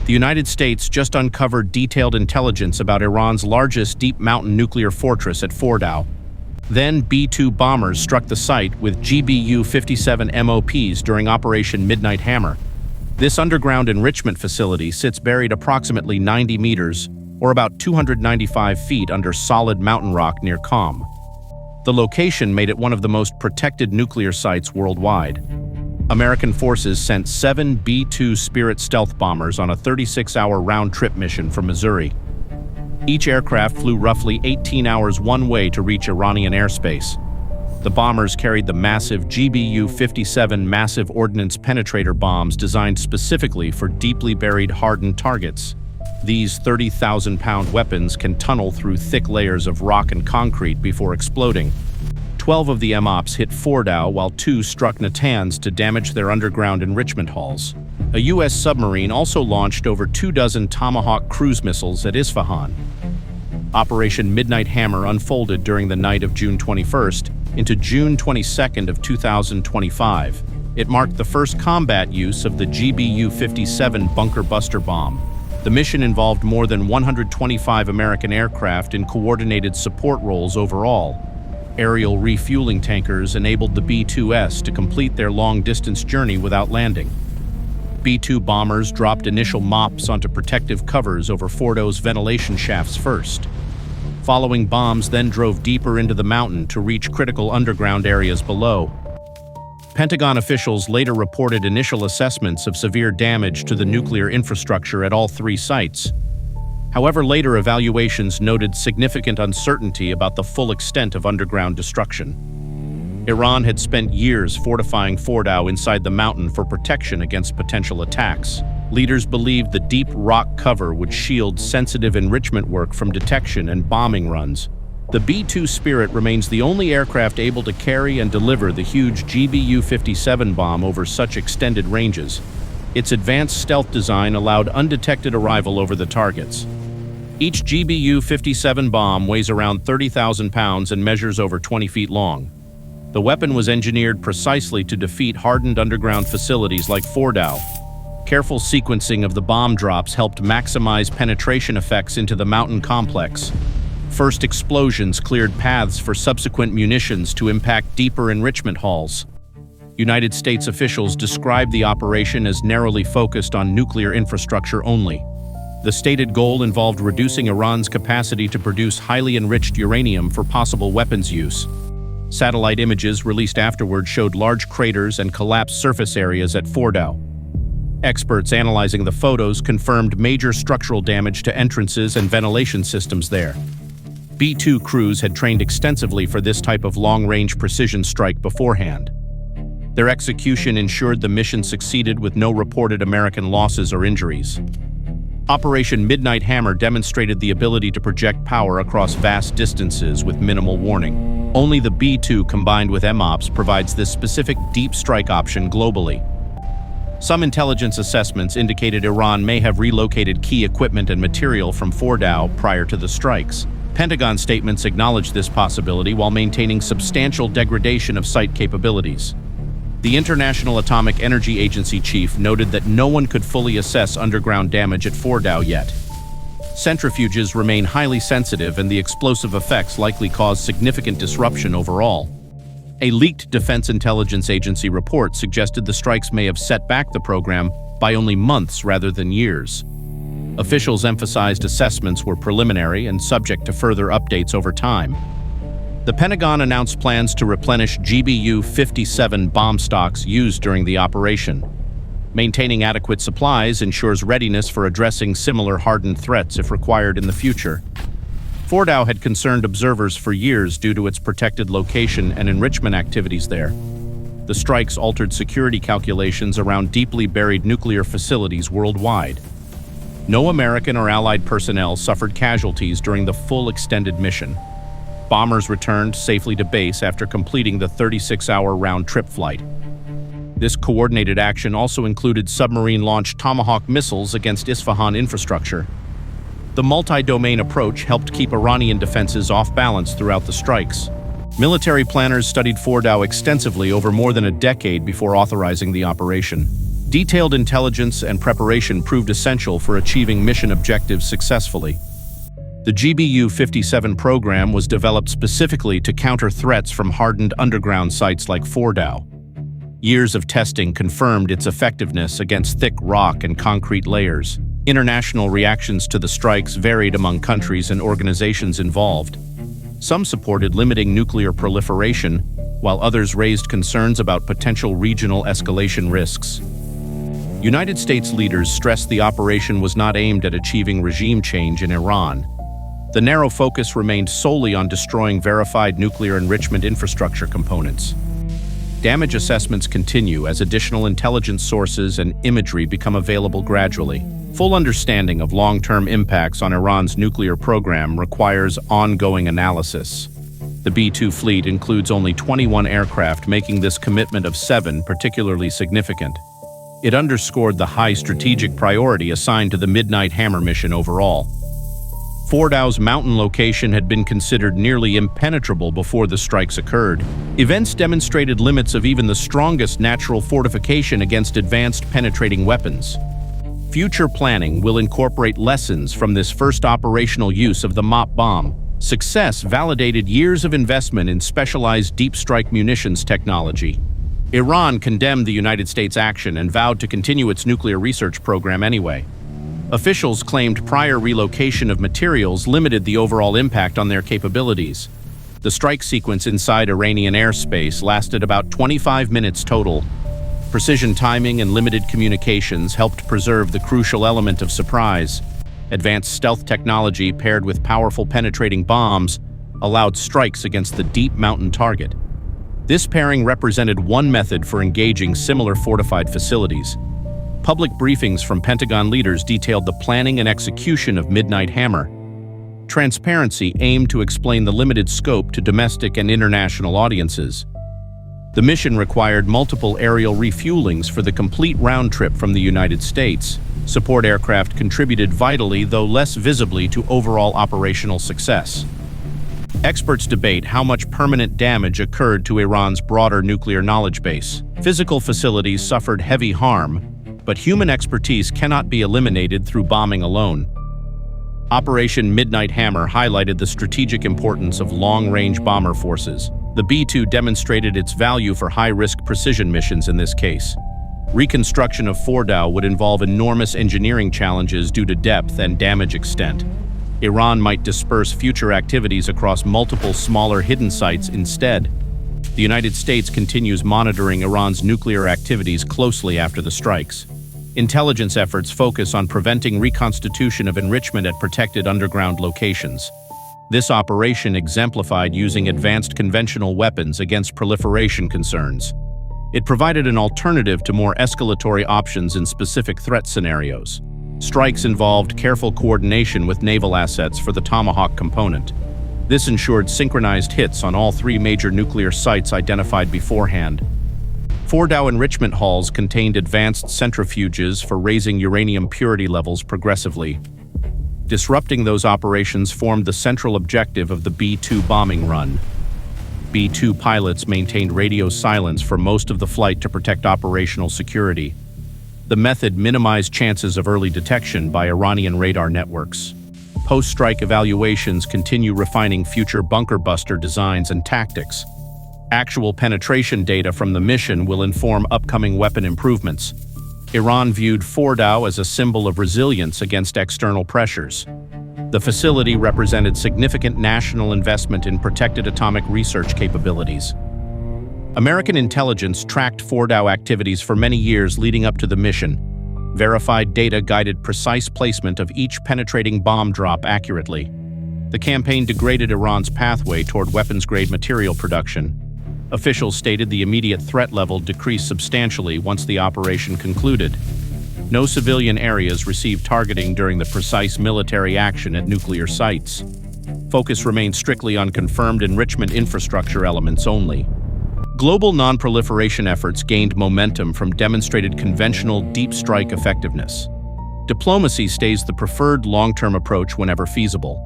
The United States just uncovered detailed intelligence about Iran's largest deep mountain nuclear fortress at Fordow. Then B-2 bombers struck the site with GBU-57 MOPs during Operation Midnight Hammer. This underground enrichment facility sits buried approximately 90 meters, or about 295 feet under solid mountain rock near Qom. The location made it one of the most protected nuclear sites worldwide. American forces sent 7 B-2 Spirit stealth bombers on a 36-hour round-trip mission from Missouri. Each aircraft flew roughly 18 hours one way to reach Iranian airspace. The bombers carried the massive GBU-57 Massive Ordnance Penetrator bombs designed specifically for deeply buried hardened targets. These 30,000-pound weapons can tunnel through thick layers of rock and concrete before exploding. 12 of the MOPs hit Fordow, while 2 struck Natanz to damage their underground enrichment halls. A U.S. submarine also launched over 24 Tomahawk cruise missiles at Isfahan. Operation Midnight Hammer unfolded during the night of June 21st into June 22nd of 2025. It marked the first combat use of the GBU-57 bunker buster bomb. The mission involved more than 125 American aircraft in coordinated support roles overall. Aerial refueling tankers enabled the B-2s to complete their long-distance journey without landing. B-2 bombers dropped initial MOPs onto protective covers over Fordow's ventilation shafts first. Following bombs then drove deeper into the mountain to reach critical underground areas below. Pentagon officials later reported initial assessments of severe damage to the nuclear infrastructure at all 3 sites. However, later evaluations noted significant uncertainty about the full extent of underground destruction. Iran had spent years fortifying Fordow inside the mountain for protection against potential attacks. Leaders believed the deep rock cover would shield sensitive enrichment work from detection and bombing runs. The B-2 Spirit remains the only aircraft able to carry and deliver the huge GBU-57 bomb over such extended ranges. Its advanced stealth design allowed undetected arrival over the targets. Each GBU-57 bomb weighs around 30,000 pounds and measures over 20 feet long. The weapon was engineered precisely to defeat hardened underground facilities like Fordow. Careful sequencing of the bomb drops helped maximize penetration effects into the mountain complex. First explosions cleared paths for subsequent munitions to impact deeper enrichment halls. United States officials described the operation as narrowly focused on nuclear infrastructure only. The stated goal involved reducing Iran's capacity to produce highly enriched uranium for possible weapons use. Satellite images released afterward showed large craters and collapsed surface areas at Fordow. Experts analyzing the photos confirmed major structural damage to entrances and ventilation systems there. B-2 crews had trained extensively for this type of long-range precision strike beforehand. Their execution ensured the mission succeeded with no reported American losses or injuries. Operation Midnight Hammer demonstrated the ability to project power across vast distances with minimal warning. Only the B-2 combined with MOPs provides this specific deep strike option globally. Some intelligence assessments indicated Iran may have relocated key equipment and material from Fordow prior to the strikes. Pentagon statements acknowledged this possibility while maintaining substantial degradation of site capabilities. The International Atomic Energy Agency chief noted that no one could fully assess underground damage at Fordow yet. Centrifuges remain highly sensitive and the explosive effects likely cause significant disruption overall. A leaked Defense Intelligence Agency report suggested the strikes may have set back the program by only months rather than years. Officials emphasized assessments were preliminary and subject to further updates over time. The Pentagon announced plans to replenish GBU-57 bomb stocks used during the operation. Maintaining adequate supplies ensures readiness for addressing similar hardened threats if required in the future. Fordow had concerned observers for years due to its protected location and enrichment activities there. The strikes altered security calculations around deeply buried nuclear facilities worldwide. No American or Allied personnel suffered casualties during the full extended mission. Bombers returned safely to base after completing the 36-hour round-trip flight. This coordinated action also included submarine-launched Tomahawk missiles against Isfahan infrastructure. The multi-domain approach helped keep Iranian defenses off balance throughout the strikes. Military planners studied Fordow extensively over more than a decade before authorizing the operation. Detailed intelligence and preparation proved essential for achieving mission objectives successfully. The GBU-57 program was developed specifically to counter threats from hardened underground sites like Fordow. Years of testing confirmed its effectiveness against thick rock and concrete layers. International reactions to the strikes varied among countries and organizations involved. Some supported limiting nuclear proliferation, while others raised concerns about potential regional escalation risks. United States leaders stressed the operation was not aimed at achieving regime change in Iran. The narrow focus remained solely on destroying verified nuclear enrichment infrastructure components. Damage assessments continue as additional intelligence sources and imagery become available gradually. Full understanding of long-term impacts on Iran's nuclear program requires ongoing analysis. The B-2 fleet includes only 21 aircraft, making this commitment of 7 particularly significant. It underscored the high strategic priority assigned to the Midnight Hammer mission overall. Fordow's mountain location had been considered nearly impenetrable before the strikes occurred. Events demonstrated limits of even the strongest natural fortification against advanced penetrating weapons. Future planning will incorporate lessons from this first operational use of the MOP bomb. Success validated years of investment in specialized deep strike munitions technology. Iran condemned the United States' action and vowed to continue its nuclear research program anyway. Officials claimed prior relocation of materials limited the overall impact on their capabilities. The strike sequence inside Iranian airspace lasted about 25 minutes total. Precision timing and limited communications helped preserve the crucial element of surprise. Advanced stealth technology paired with powerful penetrating bombs allowed strikes against the deep mountain target. This pairing represented one method for engaging similar fortified facilities. Public briefings from Pentagon leaders detailed the planning and execution of Midnight Hammer. Transparency aimed to explain the limited scope to domestic and international audiences. The mission required multiple aerial refuelings for the complete round trip from the United States. Support aircraft contributed vitally, though less visibly, to overall operational success. Experts debate how much permanent damage occurred to Iran's broader nuclear knowledge base. Physical facilities suffered heavy harm, but human expertise cannot be eliminated through bombing alone. Operation Midnight Hammer highlighted the strategic importance of long-range bomber forces. The B-2 demonstrated its value for high-risk precision missions in this case. Reconstruction of Fordow would involve enormous engineering challenges due to depth and damage extent. Iran might disperse future activities across multiple smaller hidden sites instead. The United States continues monitoring Iran's nuclear activities closely after the strikes. Intelligence efforts focus on preventing reconstitution of enrichment at protected underground locations. This operation exemplified using advanced conventional weapons against proliferation concerns. It provided an alternative to more escalatory options in specific threat scenarios. Strikes involved careful coordination with naval assets for the Tomahawk component. This ensured synchronized hits on all 3 major nuclear sites identified beforehand. Fordow enrichment halls contained advanced centrifuges for raising uranium purity levels progressively. Disrupting those operations formed the central objective of the B-2 bombing run. B-2 pilots maintained radio silence for most of the flight to protect operational security. The method minimized chances of early detection by Iranian radar networks. Post-strike evaluations continue refining future bunker buster designs and tactics. Actual penetration data from the mission will inform upcoming weapon improvements. Iran viewed Fordow as a symbol of resilience against external pressures. The facility represented significant national investment in protected atomic research capabilities. American intelligence tracked Fordow activities for many years leading up to the mission. Verified data guided precise placement of each penetrating bomb drop accurately. The campaign degraded Iran's pathway toward weapons-grade material production. Officials stated the immediate threat level decreased substantially once the operation concluded. No civilian areas received targeting during the precise military action at nuclear sites. Focus remained strictly on confirmed enrichment infrastructure elements only. Global non-proliferation efforts gained momentum from demonstrated conventional deep strike effectiveness. Diplomacy stays the preferred long-term approach whenever feasible.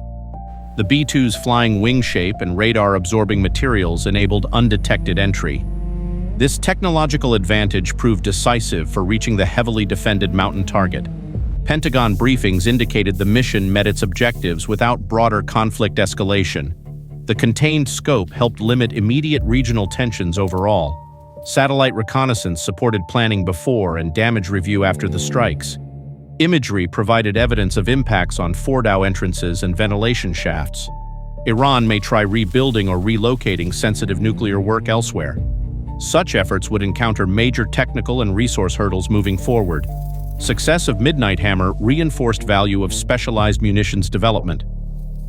The B-2's flying wing shape and radar-absorbing materials enabled undetected entry. This technological advantage proved decisive for reaching the heavily defended mountain target. Pentagon briefings indicated the mission met its objectives without broader conflict escalation. The contained scope helped limit immediate regional tensions overall. Satellite reconnaissance supported planning before and damage review after the strikes. Imagery provided evidence of impacts on Fordow entrances and ventilation shafts. Iran may try rebuilding or relocating sensitive nuclear work elsewhere. Such efforts would encounter major technical and resource hurdles moving forward. Success of Midnight Hammer reinforced value of specialized munitions development.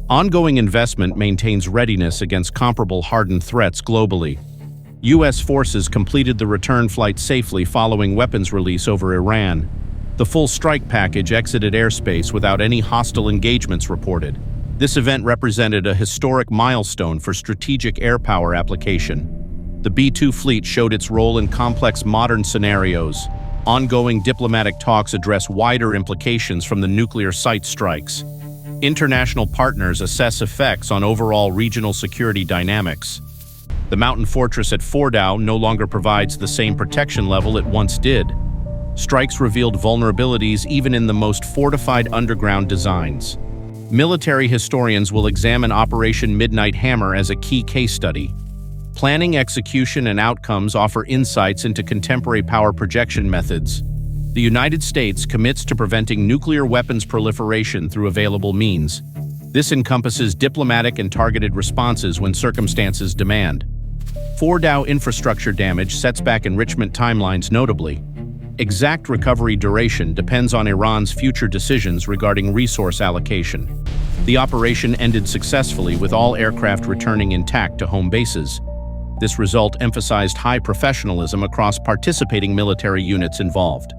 Ongoing investment maintains readiness against comparable hardened threats globally. U.S. forces completed the return flight safely following weapons release over Iran. The full strike package exited airspace without any hostile engagements reported. This event represented a historic milestone for strategic air power application. The B-2 fleet showed its role in complex modern scenarios. Ongoing diplomatic talks address wider implications from the nuclear site strikes. International partners assess effects on overall regional security dynamics. The mountain fortress at Fordow no longer provides the same protection level it once did. Strikes revealed vulnerabilities even in the most fortified underground designs. Military historians will examine Operation Midnight Hammer as a key case study. Planning, execution, and outcomes offer insights into contemporary power projection methods. The United States commits to preventing nuclear weapons proliferation through available means. This encompasses diplomatic and targeted responses when circumstances demand. Fordow infrastructure damage sets back enrichment timelines notably. Exact recovery duration depends on Iran's future decisions regarding resource allocation. The operation ended successfully with all aircraft returning intact to home bases. This result emphasized high professionalism across participating military units involved.